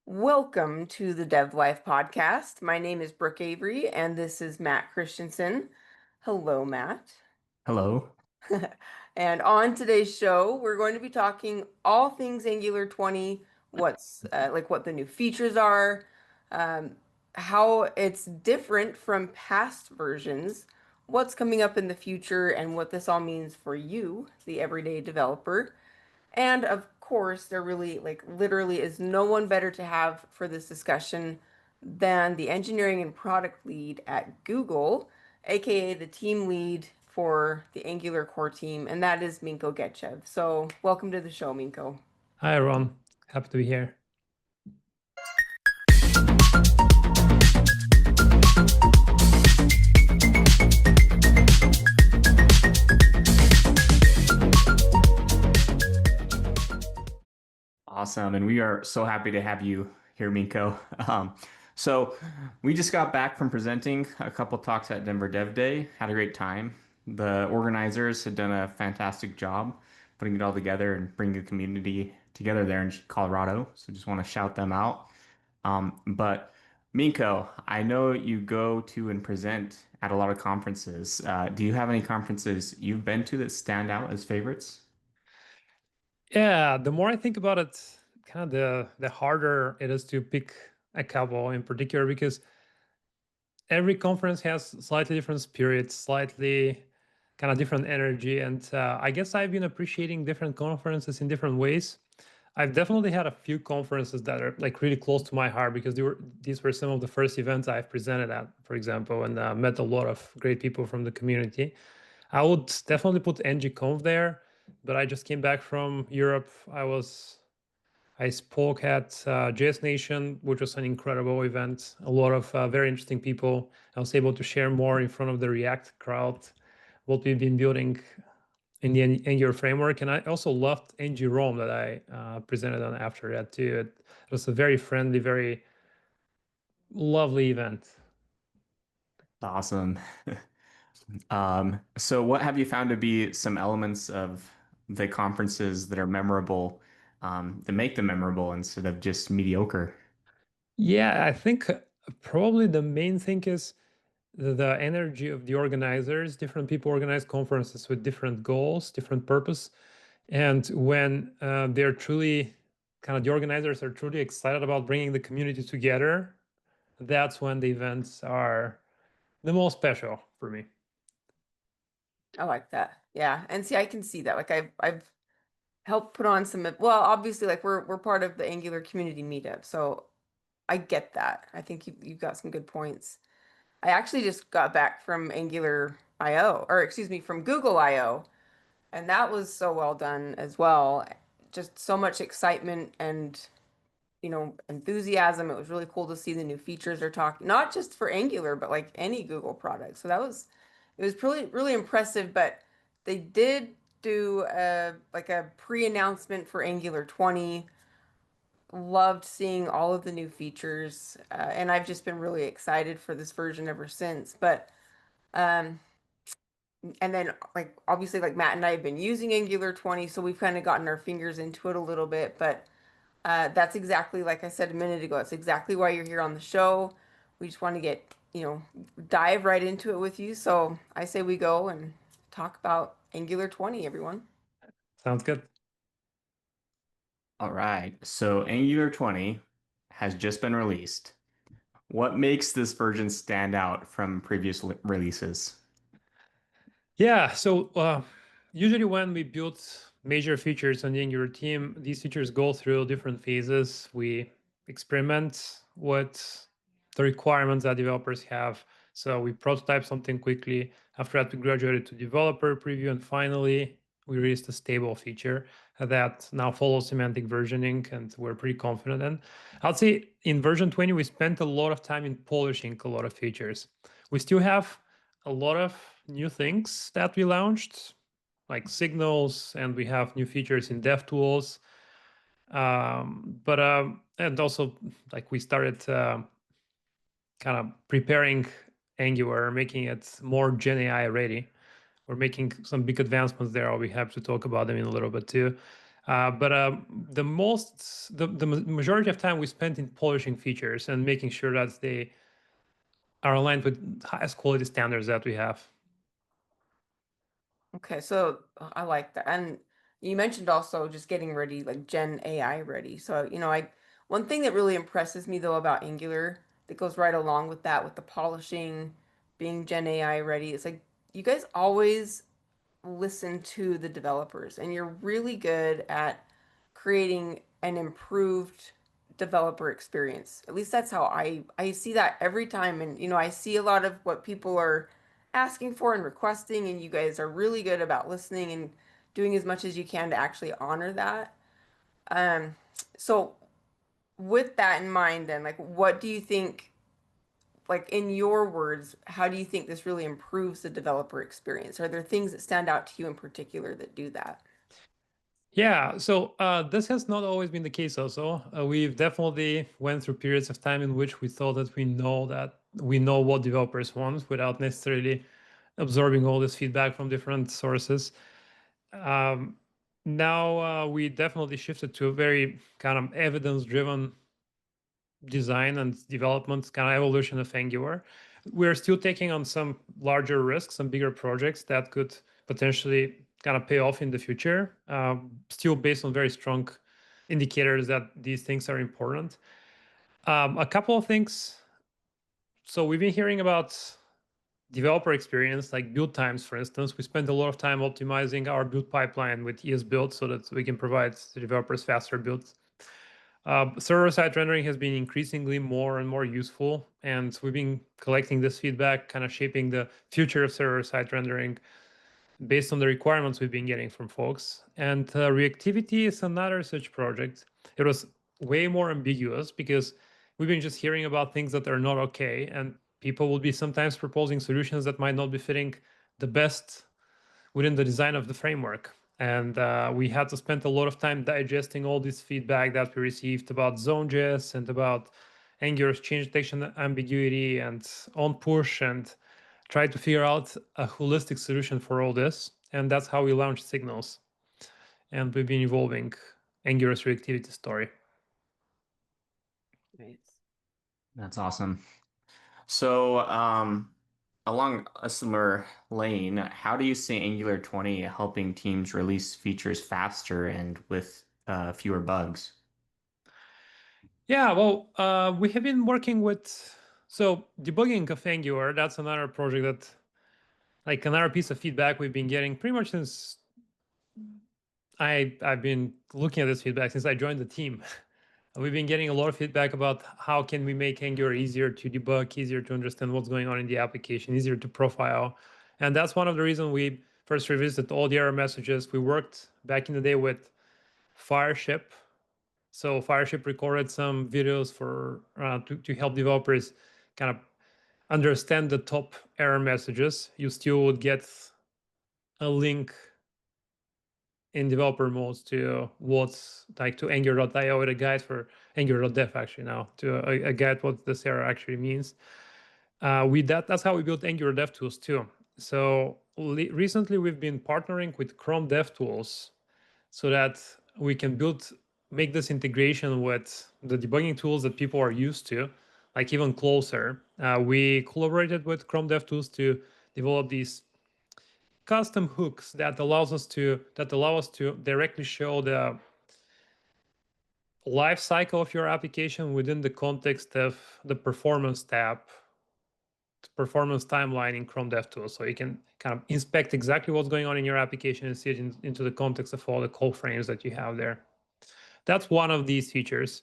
Welcome to the Dev Life podcast. My name is Brooke Avery, and this is Matt Christensen. Hello, Matt. Hello. And on today's show, we're going to be talking all things Angular 20, what's what the new features are, um, how it's different from past versions, what's coming up in the future, and what this all means for you, the everyday developer. And of course, there really, literally is no one better to have for this discussion than the engineering and product lead at Google, aka the team lead for the Angular core team, and that is Minko Gechev. So, welcome to the show, Minko. Hi, Ron. Happy to be here. Awesome. And we are so happy to have you here, Minko. So we just got back from presenting a couple talks at Denver Dev Day, had a great time. The organizers had done a fantastic job putting it all together and bringing the community together there in Colorado. So just want to shout them out. But Minko, I know you go to and present at a lot of conferences. Do you have any conferences you've been to that stand out as favorites? Yeah, the more I think about it, kind of the harder it is to pick a couple in particular because every conference has slightly different spirits, slightly kind of different energy, and I guess I've been appreciating different conferences in different ways. I've definitely had a few conferences that are like really close to my heart because these were some of the first events I've presented at, for example, and met a lot of great people from the community. I would definitely put ng-conf there, but I just came back from Europe. I spoke at JS Nation, which was an incredible event. A lot of very interesting people. I was able to share more in front of the React crowd, what we've been building in the Angular framework. And I also loved ng Rome that I presented on after that too. It was a very friendly, very lovely event. Awesome. So what have you found to be some elements of the conferences that are memorable, that make them memorable instead of just mediocre? Yeah, I think probably the main thing is the energy of the organizers. Different people organize conferences with different goals, different purpose. And when they're truly kind of the organizers are truly excited about bringing the community together, that's when the events are the most special for me. I like that. Yeah. And see, I can see that. I've helped put on some, well, obviously, we're part of the Angular community meetup, so I get that. I think you've got some good points. I actually just got back from Angular IO, or excuse me, from Google IO, and that was so well done as well. Just so much excitement and, enthusiasm. It was really cool to see the new features they're talking, not just for Angular, but like any Google product. So it was really, really impressive, but they did do a pre-announcement for Angular 20. Loved seeing all of the new features, and I've just been really excited for this version ever since. But um, and then like obviously like Matt and I have been using Angular 20, so we've kind of gotten our fingers into it a little bit. But that's exactly like I said a minute ago. That's exactly why you're here on the show. We just want to get dive right into it with you. So I say we go and talk about Angular 20, everyone. Sounds good. All right. So Angular 20 has just been released. What makes this version stand out from previous releases? Yeah, so usually when we build major features on the Angular team, these features go through different phases. We experiment with the requirements that developers have. So we prototype something quickly. After that, we graduated to developer preview, and finally, we released a stable feature that now follows semantic versioning, and we're pretty confident in. I'd say in version 20, we spent a lot of time in polishing a lot of features. We still have a lot of new things that we launched, like signals, and we have new features in DevTools. But and also like we started kind of preparing Angular, making it more Gen AI ready. We're making some big advancements there. I'll be happy to talk about them in a little bit too. But the majority of time we spent in polishing features and making sure that they are aligned with highest quality standards that we have. Okay, so I like that. And you mentioned also just getting ready, like Gen AI ready. So, one thing that really impresses me though about Angular that goes right along with that, with the polishing, being Gen AI ready, is like you guys always listen to the developers and you're really good at creating an improved developer experience. At least that's how I see that every time. And I see a lot of what people are asking for and requesting, and you guys are really good about listening and doing as much as you can to actually honor that. Um, so with that in mind, then, like, what do you think, like, in your words, how do you think this really improves the developer experience? Are there things that stand out to you in particular that do that? Yeah, so this has not always been the case also. We've definitely went through periods of time in which we thought that we know what developers want without necessarily absorbing all this feedback from different sources. Um, Now we definitely shifted to a very kind of evidence-driven design and development kind of evolution of Angular. We're still taking on some larger risks, some bigger projects that could potentially kind of pay off in the future, still based on very strong indicators that these things are important. A couple of things. So we've been hearing about developer experience, like build times, for instance. We spend a lot of time optimizing our build pipeline with ES Build so that we can provide the developers faster builds. Server-side rendering has been increasingly more and more useful, and we've been collecting this feedback, kind of shaping the future of server-side rendering based on the requirements we've been getting from folks. And reactivity is another such project. It was way more ambiguous because we've been just hearing about things that are not okay, and people will be sometimes proposing solutions that might not be fitting the best within the design of the framework. And we had to spend a lot of time digesting all this feedback that we received about Zone.js and about Angular's change detection ambiguity and on push, and try to figure out a holistic solution for all this. And that's how we launched Signals. And we've been evolving Angular's reactivity story. Nice. That's awesome. So, along a similar lane, how do you see Angular 20 helping teams release features faster and with fewer bugs? Yeah, well, we have been working with, so debugging of Angular, that's another project that, like another piece of feedback we've been getting pretty much since I've been looking at this feedback since I joined the team. We've been getting a lot of feedback about how can we make Angular easier to debug, easier to understand what's going on in the application, easier to profile. And that's one of the reasons we first revisited all the error messages. We worked back in the day with Fireship. So Fireship recorded some videos for to help developers kind of understand the top error messages. You still would get a link in developer modes to what's like to Angular.io with a guide for Angular.dev actually now to a guide what this error actually means. That's how we built Angular Dev Tools too. So recently we've been partnering with Chrome Dev Tools so that we can make this integration with the debugging tools that people are used to, like even closer. We collaborated with Chrome Dev Tools to develop these custom hooks that allow us to directly show the life cycle of your application within the context of the performance tab, performance timeline in Chrome DevTools. So you can kind of inspect exactly what's going on in your application and see it into the context of all the call frames that you have there. That's one of these features.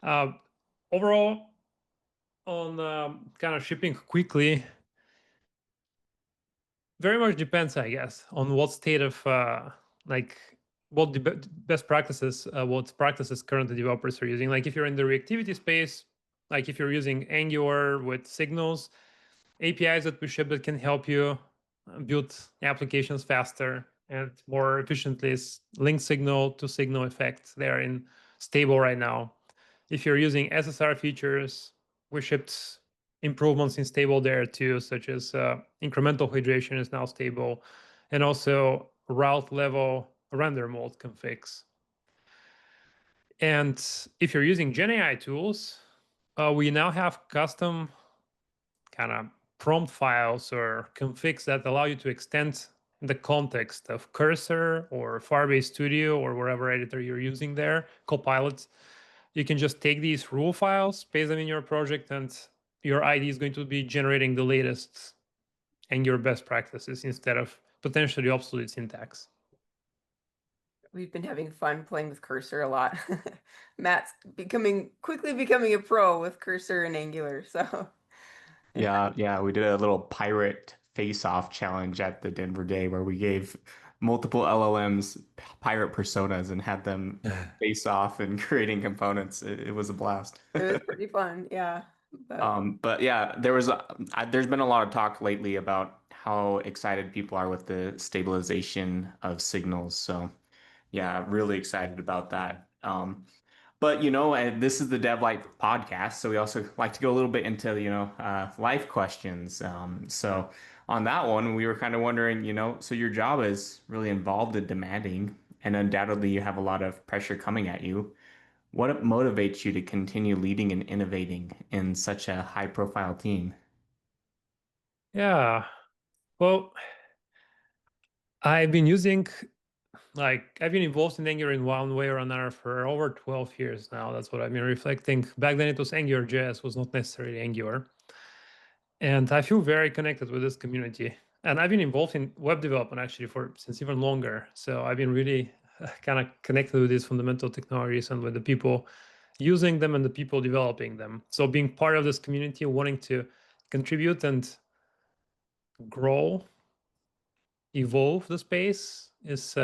Overall, on kind of shipping quickly, very much depends, I guess, on what state of like what the best practices, what practices currently developers are using. Like if you're in the reactivity space, like if you're using Angular with signals, APIs that we ship that can help you build applications faster and more efficiently is link signal to signal effect. They're in stable right now. If you're using SSR features, we shipped improvements in stable there too, such as incremental hydration is now stable, and also route level render mode configs And if you're using GenAI tools, we now have custom kind of prompt files or configs that allow you to extend the context of Cursor or Firebase Studio or whatever editor you're using there, Copilot. You can just take these rule files, paste them in your project, and your IDE is going to be generating the latest and your best practices instead of potentially obsolete syntax. We've been having fun playing with Cursor a lot. Matt's quickly becoming a pro with Cursor and Angular. So Yeah, we did a little pirate face-off challenge at the Denver Day where we gave multiple LLMs pirate personas and had them face off and creating components. It was a blast. it was pretty fun. Yeah. But But yeah, there's been a lot of talk lately about how excited people are with the stabilization of signals. So yeah, really excited about that. But and this is the Dev Life podcast, so we also like to go a little bit into life questions. So on that one, we were kind of wondering, so your job is really involved and demanding, and undoubtedly you have a lot of pressure coming at you. What motivates you to continue leading and innovating in such a high-profile team? Yeah. Well, I've been involved in Angular in one way or another for over 12 years now. That's what I've been reflecting. Back then it was Angular JS, was not necessarily Angular. And I feel very connected with this community. And I've been involved in web development actually since even longer. So I've been really kind of connected with these fundamental technologies and with the people using them and the people developing them. So being part of this community, wanting to contribute and grow, evolve the space has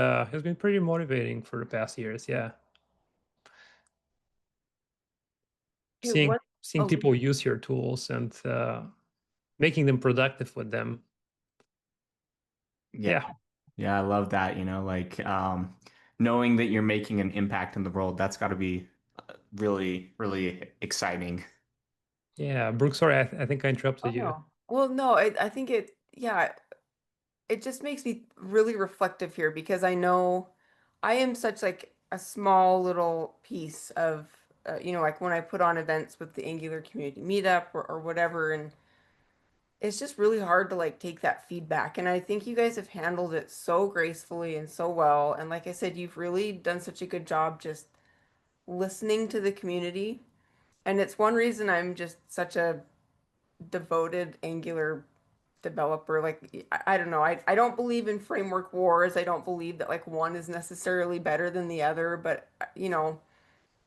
been pretty motivating for the past years. Yeah. hey, Seeing what? seeing Oh, people use your tools and making them productive with them. Yeah, Yeah. yeah, I love that. Knowing that you're making an impact in the world, that's got to be really, really exciting. Yeah. Brooke, sorry, I think I oh interrupted you. no. Well, no, I think yeah, it just makes me really reflective here because I know I am such like a small little piece of, like when I put on events with the Angular community meetup or whatever, and it's just really hard to like take that feedback. And I think you guys have handled it so gracefully and so well. And like I said, you've really done such a good job just listening to the community. And it's one reason I'm just such a devoted Angular developer. Like I don't know. I don't believe in framework wars. I don't believe that like one is necessarily better than the other, but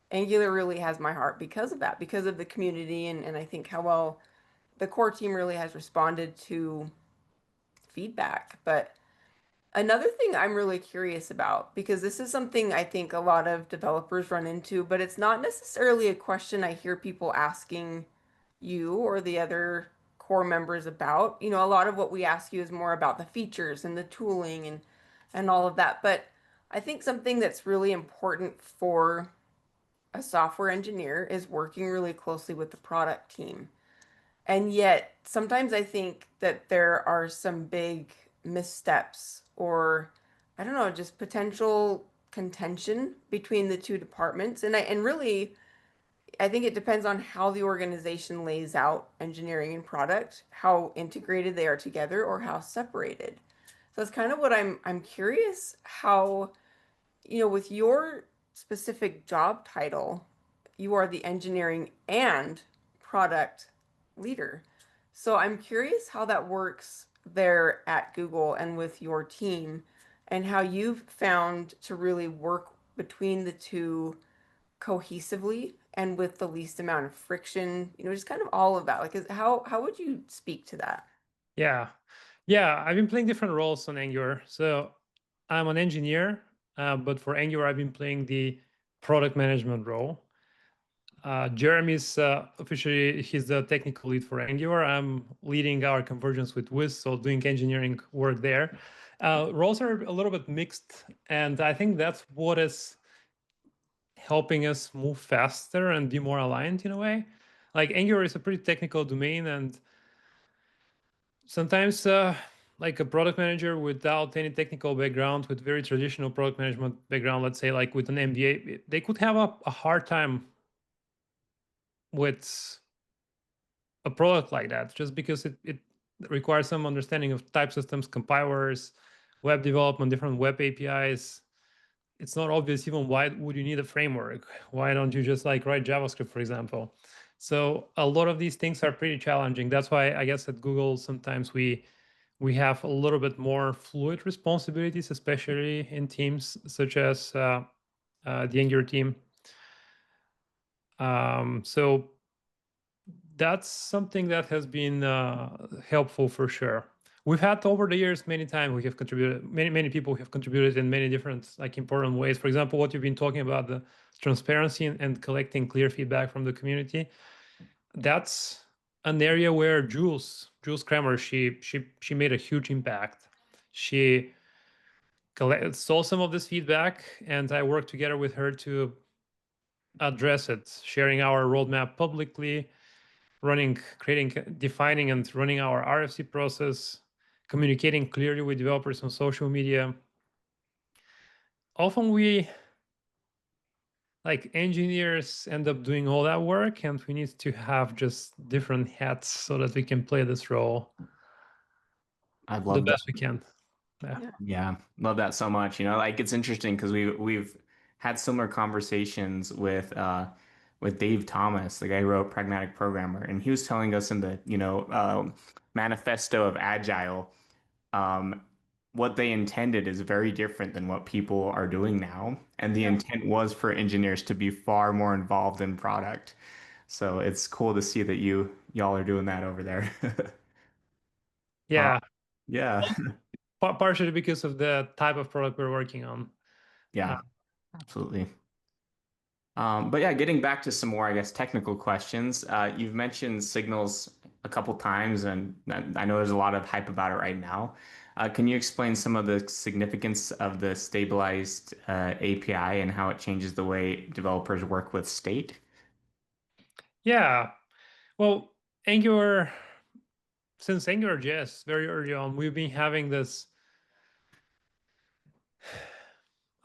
Angular really has my heart because of that, because of the community and I think how well the core team really has responded to feedback. But another thing I'm really curious about, because this is something I think a lot of developers run into, but it's not necessarily a question I hear people asking you or the other core members about. A lot of what we ask you is more about the features and the tooling and all of that. But I think something that's really important for a software engineer is working really closely with the product team. And yet, sometimes I think that there are some big missteps or I don't know, just potential contention between the two departments. And really, I think it depends on how the organization lays out engineering and product, how integrated they are together or how separated. So that's kind of what I'm curious how, with your specific job title, you are the engineering and product leader. So I'm curious how that works there at Google and with your team and how you've found to really work between the two cohesively and with the least amount of friction, just kind of all of that. Like, how would you speak to that? Yeah. Yeah. I've been playing different roles on Angular. So I'm an engineer, but for Angular, I've been playing the product management role. Jeremy's officially, he's the technical lead for Angular. I'm leading our convergence with Wiz, so doing engineering work there. Roles are a little bit mixed, and I think that's what is helping us move faster and be more aligned in a way. Like Angular is a pretty technical domain, and sometimes like a product manager without any technical background, with very traditional product management background, let's say like with an MBA, they could have a hard time with a product like that, just because it requires some understanding of type systems, compilers, web development, different web APIs. It's not obvious even why would you need a framework? Why don't you just like write JavaScript, for example? So a lot of these things are pretty challenging. That's why I guess at Google sometimes we have a little bit more fluid responsibilities, especially in teams such as the Angular team. So that's something that has been helpful for sure. We've had over the years many times we have contributed, many people have contributed in many different like important ways. For example, what you've been talking about, the transparency and collecting clear feedback from the community. That's an area where Jules Kramer, she made a huge impact. She saw some of this feedback, and I worked together with her to address it, sharing our roadmap publicly, creating, defining and running our RFC process, communicating clearly with developers on social media. Often we, like engineers, end up doing all that work, and we need to have just different hats so that we can play this role I the love that. best we can. Yeah. Yeah, love that so much. You know, like it's interesting because we've had similar conversations with Dave Thomas, the guy who wrote Pragmatic Programmer, and he was telling us in the, manifesto of Agile, um, what they intended is very different than what people are doing now. And the intent was for engineers to be far more involved in product. So it's cool to see that y'all are doing that over there. Uh, Yeah. yeah. Partially because of the type of product we're working on. Yeah, absolutely. But yeah, getting back to some more, I guess, technical questions. You've mentioned signals a couple times, and I know there's a lot of hype about it right now. Can you explain some of the significance of the stabilized API and how it changes the way developers work with state? Yeah. Well, Angular, since Angular JS very early on, we've been having this,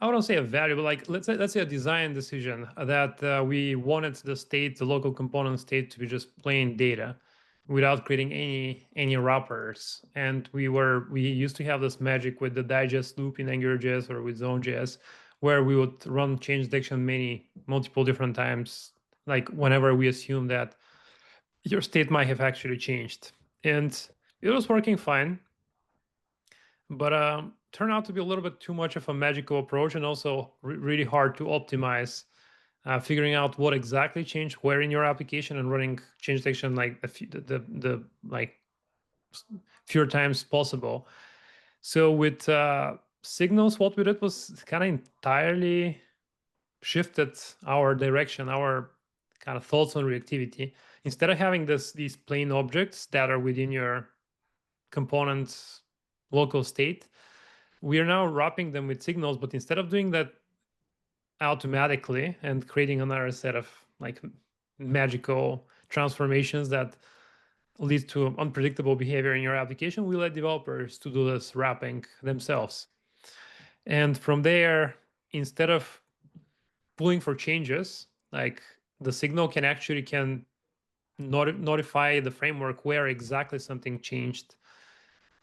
I wouldn't say a value, but like let's say a design decision that we wanted the state, the local component state, to be just plain data without creating any wrappers. And we used to have this magic with the digest loop in AngularJS or with Zone.js, where we would run change detection multiple different times, like whenever we assume that your state might have actually changed. And it was working fine, but turned out to be a little bit too much of a magical approach, and also really hard to optimize, figuring out what exactly changed where in your application and running change detection like the like fewer times possible. So with signals, what we did was kind of entirely shifted our direction, our kind of thoughts on reactivity. Instead of having these plain objects that are within your component's local state, we are now wrapping them with signals, but instead of doing that automatically and creating another set of like magical transformations that leads to unpredictable behavior in your application, we let developers to do this wrapping themselves. And from there, instead of pulling for changes, like the signal can notify the framework where exactly something changed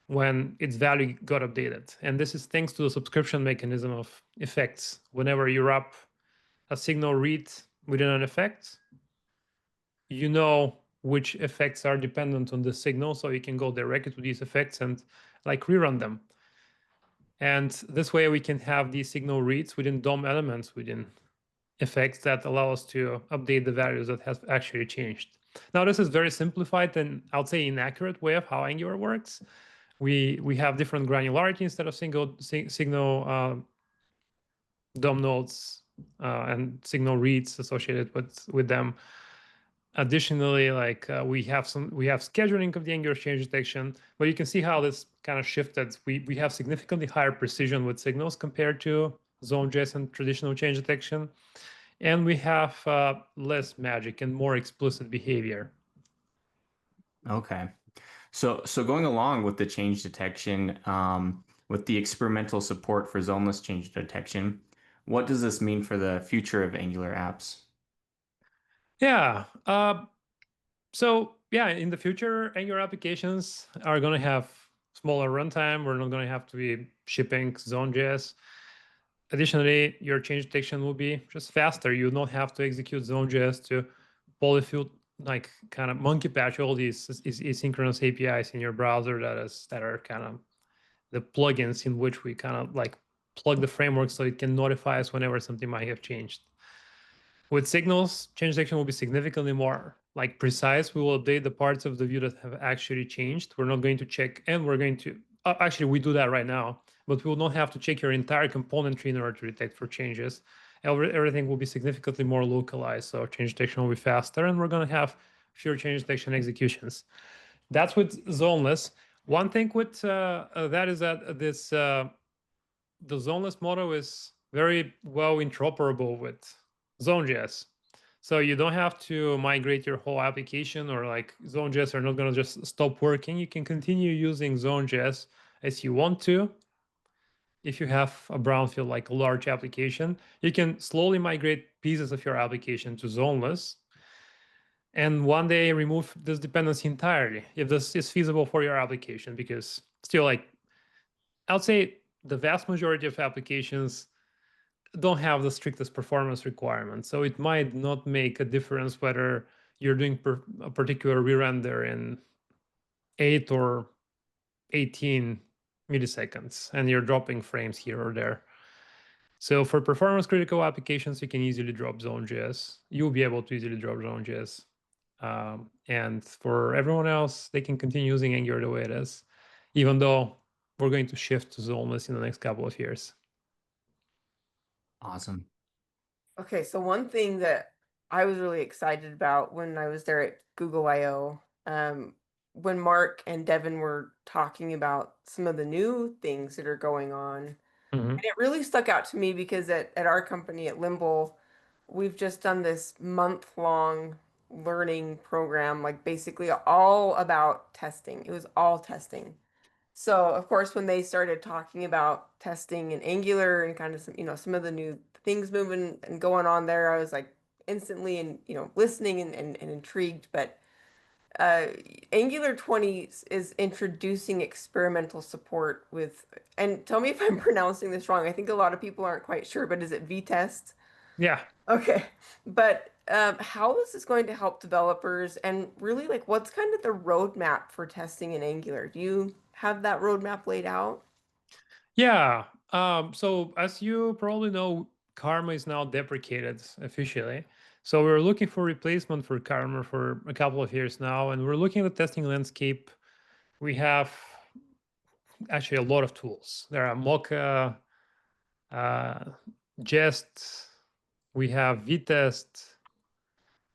when its value got updated. And this is thanks to the subscription mechanism of effects. Whenever you wrap a signal read within an effect, you know which effects are dependent on the signal, so you can go directly to these effects and like rerun them. And this way we can have these signal reads within DOM elements within effects that allow us to update the values that has actually changed. Now, this is very simplified and I would say inaccurate way of how Angular works. We have different granularity instead of signal DOM nodes and signal reads associated with them. Additionally, like we have scheduling of the Angular change detection, but you can see how this kind of shifted. We have significantly higher precision with signals compared to Zone.js and traditional change detection, and we have less magic and more explicit behavior. Okay. So going along with the change detection, with the experimental support for zoneless change detection, what does this mean for the future of Angular apps? Yeah. So yeah, in the future, Angular applications are going to have smaller runtime. We're not going to have to be shipping Zone.js. Additionally, your change detection will be just faster. You don't have to execute Zone.js to polyfill, like kind of monkey patch all these asynchronous APIs in your browser that are kind of the plugins in which we kind of like plug the framework so it can notify us whenever something might have changed. With signals, change detection will be significantly more like precise. We will update the parts of the view that have actually changed. We're not going to check, and we're going to actually we do that right now, but we will not have to check your entire component tree in order to detect for changes. Everything will be significantly more localized, so change detection will be faster, and we're going to have fewer change detection executions. That's with zoneless. One thing with that is that the zoneless model is very well interoperable with Zone.js. So you don't have to migrate your whole application, or like Zone.js are not going to just stop working. You can continue using Zone.js as you want to. If you have a brownfield, like a large application, you can slowly migrate pieces of your application to zoneless and one day remove this dependency entirely if this is feasible for your application. Because still, like, I'll say the vast majority of applications don't have the strictest performance requirements. So it might not make a difference whether you're doing a particular re-render in 8 or 18 milliseconds and you're dropping frames here or there. So for performance critical applications, you can easily drop Zone.js. You'll be able to easily drop Zone.js. And for everyone else, they can continue using Angular the way it is, even though we're going to shift to zoneless in the next couple of years. Awesome. Okay, so one thing that I was really excited about when I was there at Google I/O, when Mark and Devin were talking about some of the new things that are going on, and it really stuck out to me because at our company at Limble, we've just done this month-long learning program, like basically all about testing. It was all testing. So of course, when they started talking about testing in Angular and kind of some, some of the new things moving and going on there, I was like instantly and listening and intrigued. But uh, Angular 20 is introducing experimental support with, and tell me if I'm pronouncing this wrong. I think a lot of people aren't quite sure, but is it Vitest? Yeah. Okay, but how is this going to help developers and really like what's kind of the roadmap for testing in Angular? Do you have that roadmap laid out? Yeah. So as you probably know, Karma is now deprecated officially. So we're looking for replacement for Karma for a couple of years now, and we're looking at the testing landscape. We have actually a lot of tools. There are Mocha, Jest, we have Vitest,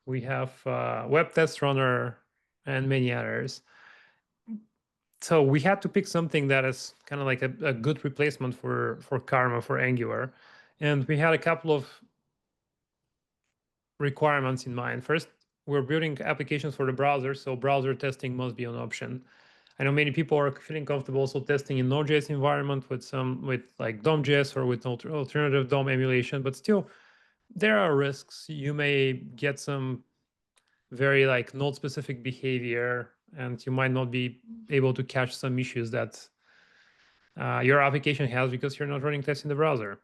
we have Web Test Runner, and many others. So we had to pick something that is kind of like a good replacement for Karma for Angular, and we had a couple of requirements in mind. First, we're building applications for the browser, so browser testing must be an option. I know many people are feeling comfortable also testing in Node.js environment with like DOM.js or with alternative DOM emulation, but still there are risks. You may get some very like node specific behavior, and you might not be able to catch some issues that your application has because you're not running tests in the browser.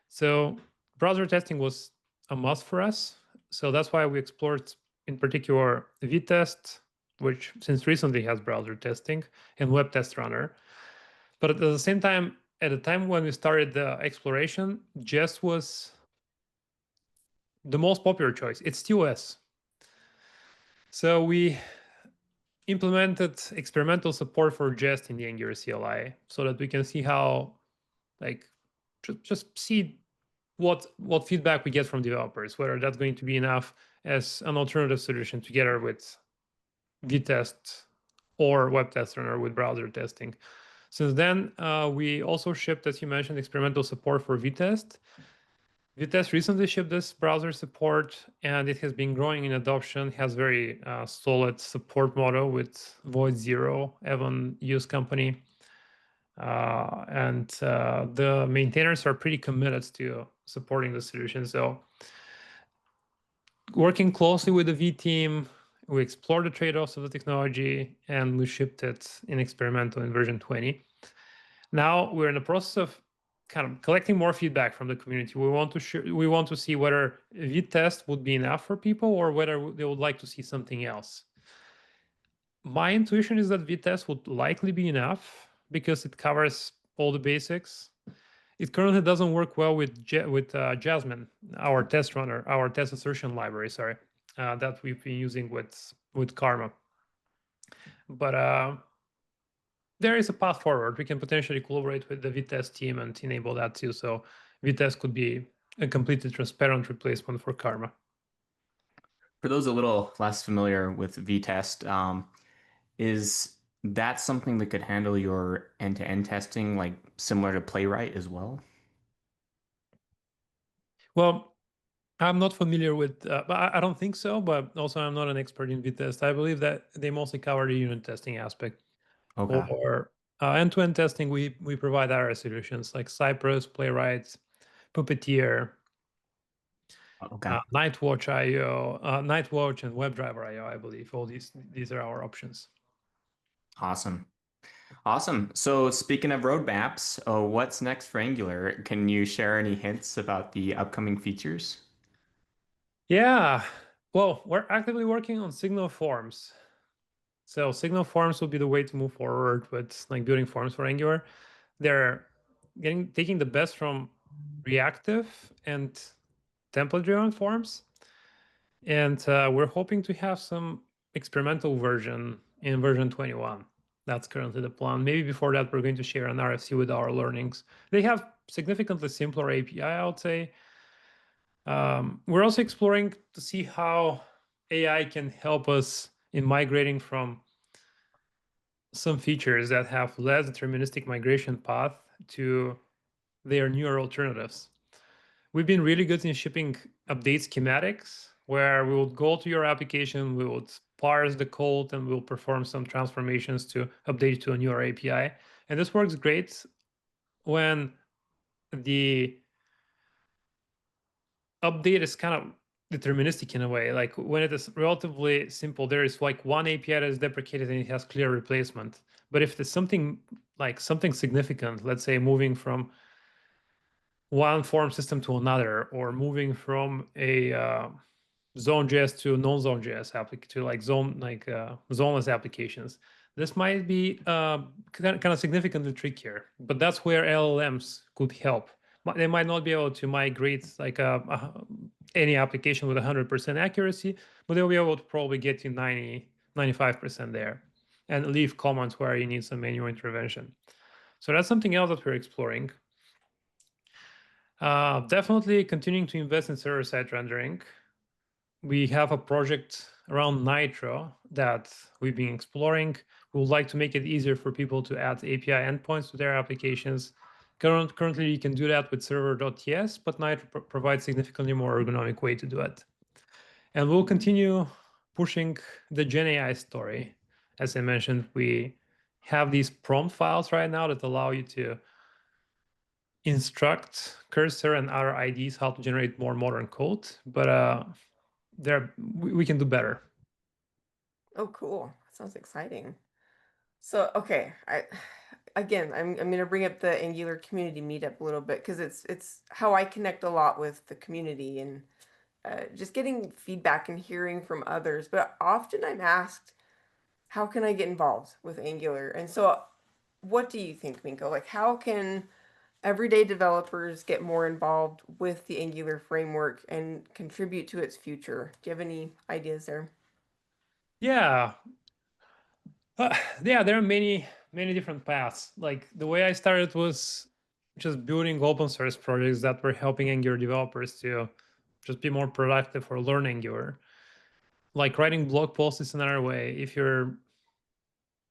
So browser testing was a must for us. So that's why we explored in particular Vitest, which since recently has browser testing, and Web Test Runner. But at the same time, at the time when we started the exploration, Jest was the most popular choice. It still is. So we implemented experimental support for Jest in the Angular CLI so that we can see how, like, just see what feedback we get from developers, whether that's going to be enough as an alternative solution together with Vitest or Web Test Runner with browser testing. Since then, we also shipped, as you mentioned, experimental support for Vitest. Vitest recently shipped this browser support, and it has been growing in adoption. Has very solid support model with Void Zero, Evan use company, and the maintainers are pretty committed to supporting the solution. So, working closely with the V team, we explored the trade-offs of the technology, and we shipped it in experimental in version 20. Now we're in the process of kind of collecting more feedback from the community. We want to see whether Vitest would be enough for people or whether they would like to see something else. My intuition is that Vitest would likely be enough because it covers all the basics. It currently doesn't work well with Jasmine, our test runner, our test assertion library. Sorry, that we've been using with Karma. But there is a path forward. We can potentially collaborate with the Vitest team and enable that too. So Vitest could be a completely transparent replacement for Karma. For those a little less familiar with Vitest, is that something that could handle your end-to-end testing, like similar to Playwright as well? Well, I'm not familiar with, but I don't think so. But also, I'm not an expert in Vitest. I believe that they mostly cover the unit testing aspect. Okay. For end-to-end testing, we provide our solutions like Cypress, Playwright, Puppeteer, Okay. Nightwatch.io, Nightwatch, and WebDriver.io. I believe all these are our options. Awesome. Awesome. So speaking of roadmaps, what's next for Angular? Can you share any hints about the upcoming features? Yeah. Well, we're actively working on Signal Forms. So Signal Forms will be the way to move forward with like building forms for Angular. They're taking the best from reactive and template-driven forms, and we're hoping to have some experimental version in version 21. That's currently the plan. Maybe before that, we're going to share an RFC with our learnings. They have significantly simpler API, I would say. We're also exploring to see how AI can help us in migrating from some features that have less deterministic migration path to their newer alternatives. We've been really good in shipping update schematics where we would go to your application, we would parse the code, and we'll perform some transformations to update to a newer API. And this works great when the update is kind of deterministic in a way. Like when it is relatively simple, there is like one API that is deprecated and it has clear replacement. But if there's something like something significant, let's say moving from one form system to another, or moving from a Zone.js to non-Zone.js to like zoneless applications, this might be kind of significantly trickier. But that's where LLMs could help. They might not be able to migrate like any application with 100% accuracy, but they'll be able to probably get you 95% there and leave comments where you need some manual intervention. So that's something else that we're exploring. Definitely continuing to invest in server-side rendering. We have a project around Nitro that we've been exploring. We would like to make it easier for people to add API endpoints to their applications. Currently, you can do that with server.ts, but Nitro provides significantly more ergonomic way to do it. And we'll continue pushing the GenAI story. As I mentioned, we have these prompt files right now that allow you to instruct Cursor and other IDs how to generate more modern code, but we can do better. Oh, cool. Sounds exciting. So, okay, again, I'm gonna bring up the Angular community meetup a little bit because it's how I connect a lot with the community and just getting feedback and hearing from others. But often I'm asked, how can I get involved with Angular? And so, what do you think, Minko? Like, how can everyday developers get more involved with the Angular framework and contribute to its future? Do you have any ideas there? Yeah. Yeah, there are many different paths. Like the way I started was just building open source projects that were helping Angular developers to just be more productive or learn Angular. Like writing blog posts is another way. If you're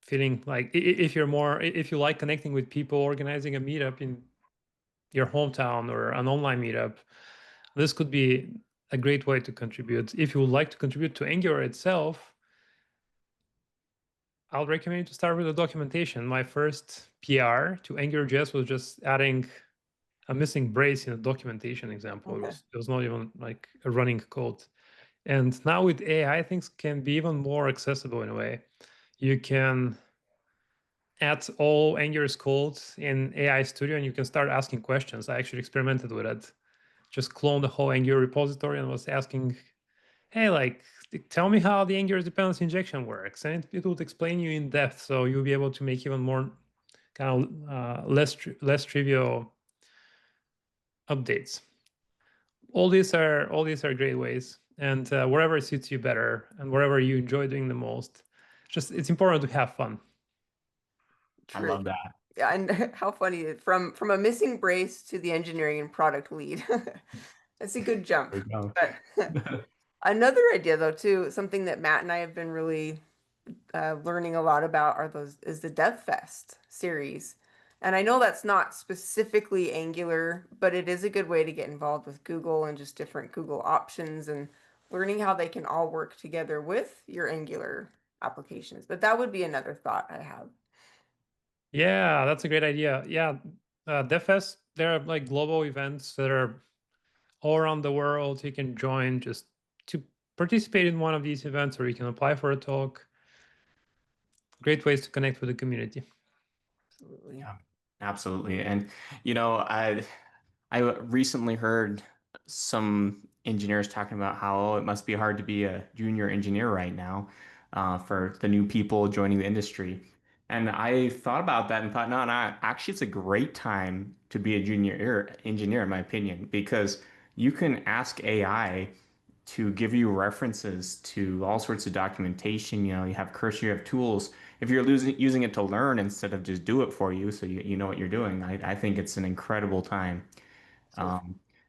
feeling like if you like connecting with people, organizing a meetup in your hometown or an online meetup, This could be a great way to contribute. If you would like to contribute to Angular itself, I'll recommend you to start with the documentation. My first PR to AngularJS was just adding a missing brace in a documentation example. Okay. It was not even like a running code. And now with AI, things can be even more accessible in a way. You can add all Angular's code in AI Studio and you can start asking questions. I actually experimented with it. Just clone the whole Angular repository and was asking, hey, like, tell me how the Angular dependency injection works. And it would explain you in depth. So you'll be able to make even more kind of less trivial updates. All these are great ways, and wherever suits you better and wherever you enjoy doing the most, just it's important to have fun. I love that. Yeah, and how funny from a missing brace to the engineering and product lead. That's a good jump. There we go. But another idea though too, something that Matt and I have been really learning a lot about is the DevFest series. And I know that's not specifically Angular, but it is a good way to get involved with Google and just different Google options and learning how they can all work together with your Angular applications. But that would be another thought I have. Yeah, that's a great idea. Yeah, DevFest, there are like global events that are all around the world. You can join just to participate in one of these events, or you can apply for a talk. Great ways to connect with the community. Absolutely. Yeah, absolutely. And I recently heard some engineers talking about how it must be hard to be a junior engineer right now, for the new people joining the industry. And I thought about that and thought, no, actually, it's a great time to be a junior engineer, in my opinion, because you can ask AI to give you references to all sorts of documentation. You know, you have Cursor, you have tools. If you're using it to learn instead of just do it for you, so you know what you're doing, I think it's an incredible time. So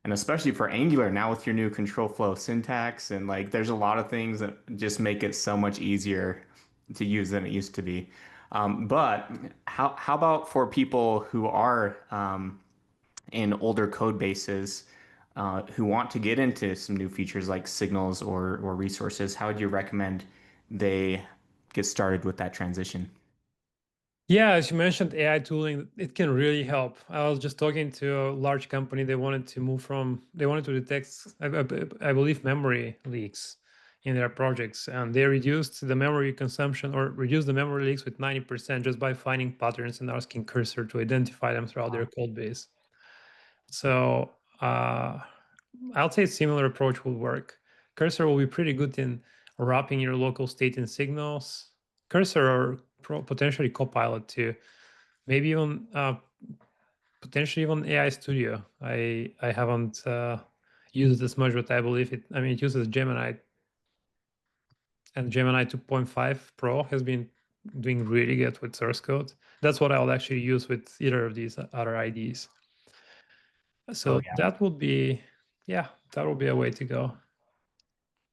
And especially for Angular now with your new control flow syntax, and like there's a lot of things that just make it so much easier to use than it used to be. But how about for people who are in older code bases, who want to get into some new features like signals or resources? How would you recommend they get started with that transition? Yeah, as you mentioned, AI tooling, it can really help. I was just talking to a large company. They wanted to detect, I believe, memory leaks in their projects, and they reduced the memory consumption or reduced the memory leaks with 90% just by finding patterns and asking Cursor to identify them throughout their code base. So I'll say a similar approach will work. Cursor will be pretty good in wrapping your local state in signals. Cursor or potentially Copilot too. Maybe even potentially even AI Studio. I haven't used it as much, but I believe it. I mean, it uses Gemini, and Gemini 2.5 Pro has been doing really good with source code. That's what I'll actually use with either of these other IDs. Oh So yeah. that would be, yeah, that would be a way to go.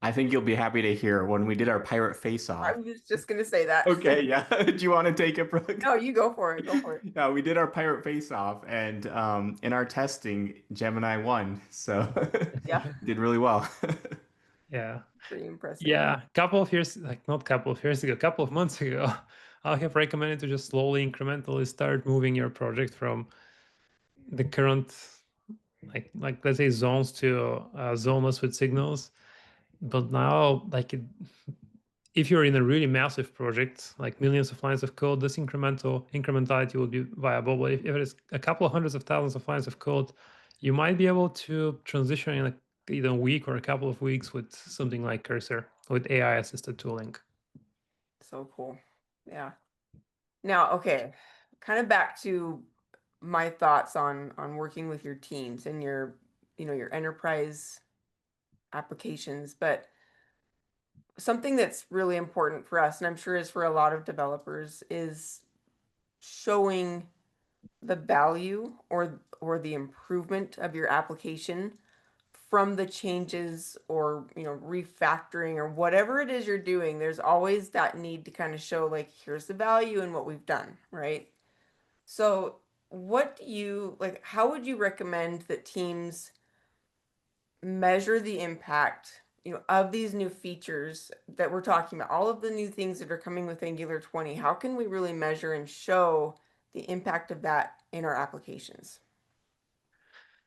I think you'll be happy to hear when we did our pirate face I off. was just gonna say that. Okay, yeah. Do you want to take it, Brooke? No, you go for it. Go for it. Yeah, we did our pirate face off, and in our testing, Gemini won, so Yeah, did really well. Yeah. pretty impressive. Yeah, couple of years, like not couple of years ago, a couple of months ago, I have recommended to just slowly, incrementally start moving your project from the current, like let's say zones to zoneless with signals. But now, if you're in a really massive project, like millions of lines of code, this incrementality will be viable. But if it is a couple of hundreds of thousands of lines of code, you might be able to transition in either a week or a couple of weeks with something like Cursor with AI assisted tooling. So cool. Yeah. Now, okay, kind of back to my thoughts on working with your teams and your enterprise applications, but something that's really important for us, and I'm sure is for a lot of developers, is showing the value or the improvement of your application from the changes or refactoring or whatever it is you're doing. There's always that need to kind of show like here's the value in what we've done, right? So what do you like, how would you recommend that teams measure the impact, of these new features that we're talking about, all of the new things that are coming with Angular 20, how can we really measure and show the impact of that in our applications?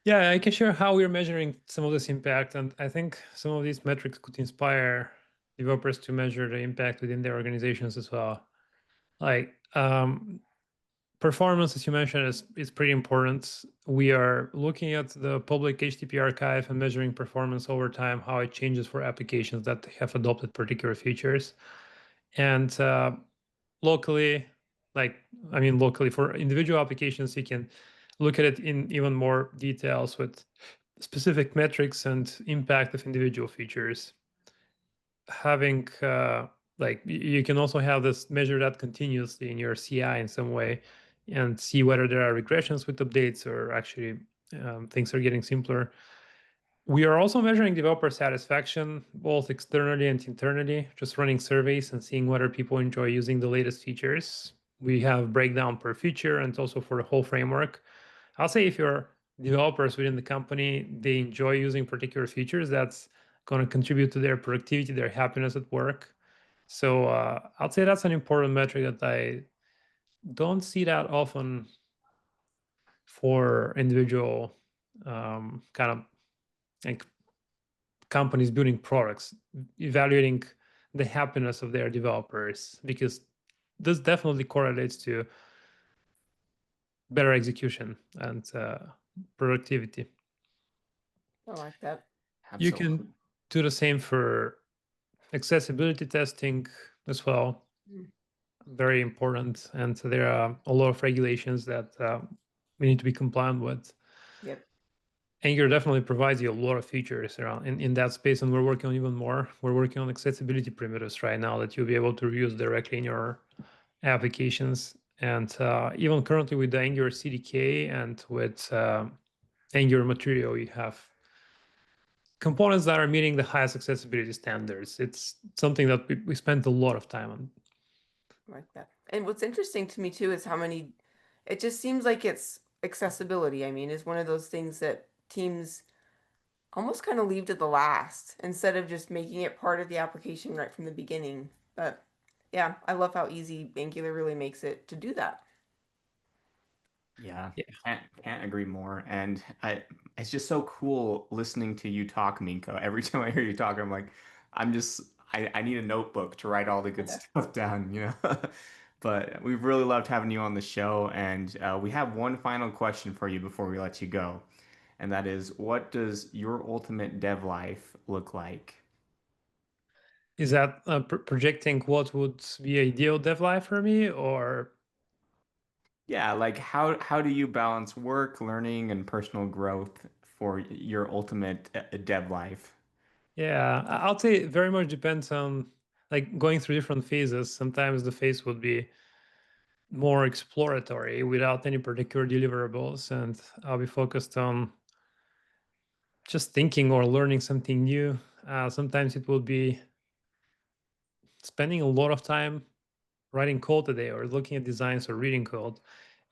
Yeah, I can share how we're measuring some of this impact, and I think some of these metrics could inspire developers to measure the impact within their organizations as well. Like performance, as you mentioned, is pretty important. We are looking at the public HTTP archive and measuring performance over time, how it changes for applications that have adopted particular features. And locally, locally for individual applications, you can look at it in even more details with specific metrics and impact of individual features. Having you can also have this measure that continuously in your CI in some way and see whether there are regressions with updates or actually things are getting simpler. We are also measuring developer satisfaction, both externally and internally, just running surveys and seeing whether people enjoy using the latest features. We have breakdown per feature and also for the whole framework. I'll say if your developers within the company, they enjoy using particular features, that's going to contribute to their productivity, their happiness at work. So I'll say that's an important metric that I don't see that often for individual kind of like companies building products, evaluating the happiness of their developers, because this definitely correlates to better execution and productivity. I like that. You Absolutely. can do the same for accessibility testing as well. Mm. Very important. And so there are a lot of regulations that we need to be compliant with. Yep. Angular definitely provides you a lot of features around in that space, and we're working on even more. We're working on accessibility primitives right now that you'll be able to use directly in your applications. And even currently with the Angular CDK and with Angular Material, you have components that are meeting the highest accessibility standards. It's something that we spent a lot of time on. I like that. And what's interesting to me too is how many, it just seems like it's accessibility. I mean, is one of those things that teams almost kind of leave to the last instead of just making it part of the application right from the beginning. But yeah, I love how easy Angular really makes it to do that. Yeah, Yeah. can't agree more. And it's just so cool listening to you talk, Minko. Every time I hear you talk, I'm like, I need a notebook to write all the good stuff down, you know? But we've really loved having you on the show, and we have one final question for you before we let you go, and that is, what does your ultimate dev life look like? Is that projecting what would be ideal dev life for me, or Yeah, like how do you balance work, learning, and personal growth for your ultimate dev life? yeah, I'll say it very much depends on like going through different phases. Sometimes the phase would be more exploratory without any particular deliverables, and I'll be focused on just thinking or learning something new. Sometimes it will be spending a lot of time writing code today or looking at designs or reading code.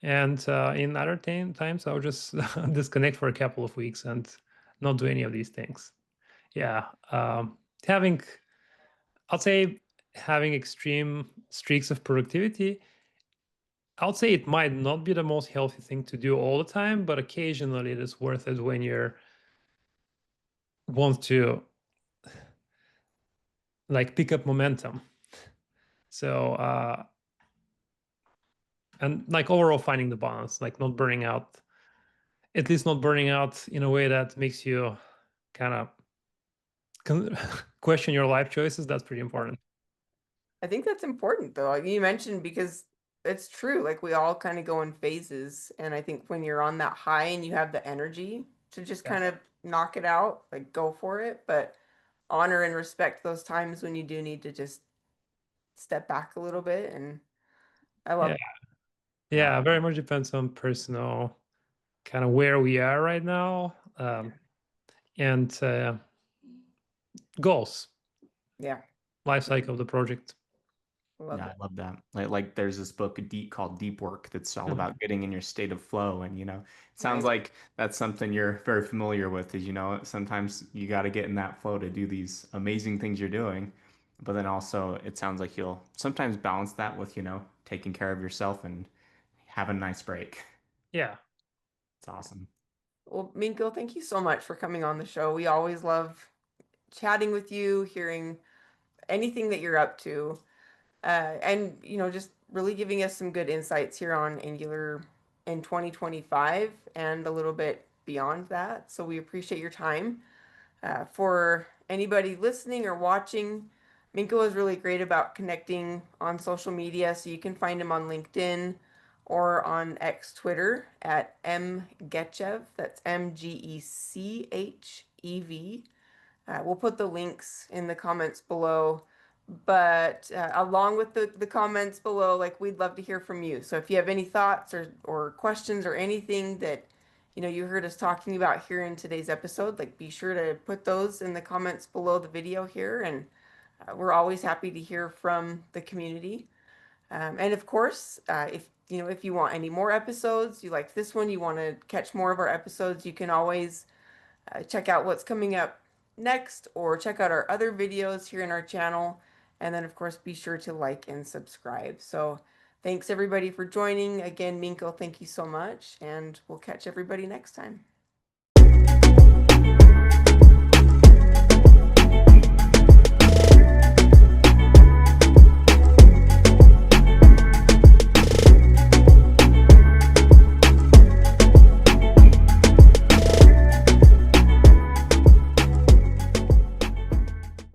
And in other times, I'll just disconnect for a couple of weeks and not do any of these things. Yeah. Having, I'll say, having extreme streaks of productivity, I'll say it might not be the most healthy thing to do all the time, but occasionally it is worth it when you're want to like pick up momentum. So and like overall finding the balance, like not burning out, at least not burning out in a way that makes you kind of question your life choices. That's pretty important. I think that's important though. Like you mentioned, because it's true. Like we all kind of go in phases. And I think when you're on that high and you have the energy to just Yeah. kind of knock it out, like go for it, but honor and respect those times when you do need to just step back a little bit. And I Yeah. love, Yeah. Yeah. Very much depends on personal kind of where we are right now and goals, yeah. life cycle of the project. Love Yeah, it. I love that. Like there's this book called Deep Work that's all Mhm. about getting in your state of flow. And, it sounds Right. like that's something you're very familiar with, is, sometimes you got to get in that flow to do these amazing things you're doing. But then also it sounds like you'll sometimes balance that with, taking care of yourself and have a nice break. Yeah. It's awesome. Well, Minko, thank you so much for coming on the show. We always love chatting with you, hearing anything that you're up to, and just really giving us some good insights here on Angular in 2025 and a little bit beyond that. So we appreciate your time. For anybody listening or watching, Minko is really great about connecting on social media, so you can find him on LinkedIn or on X Twitter at mgechev. That's Mgechev. We'll put the links in the comments below. But along with the comments below, like we'd love to hear from you. So if you have any thoughts or questions or anything that you heard us talking about here in today's episode, like be sure to put those in the comments below the video here. And we're always happy to hear from the community. And of course, if you want any more episodes, you like this one, you want to catch more of our episodes, you can always check out what's coming up next or check out our other videos here in our channel. And then, of course, be sure to like and subscribe. So thanks everybody for joining. Again, Minko, thank you so much. And we'll catch everybody next time.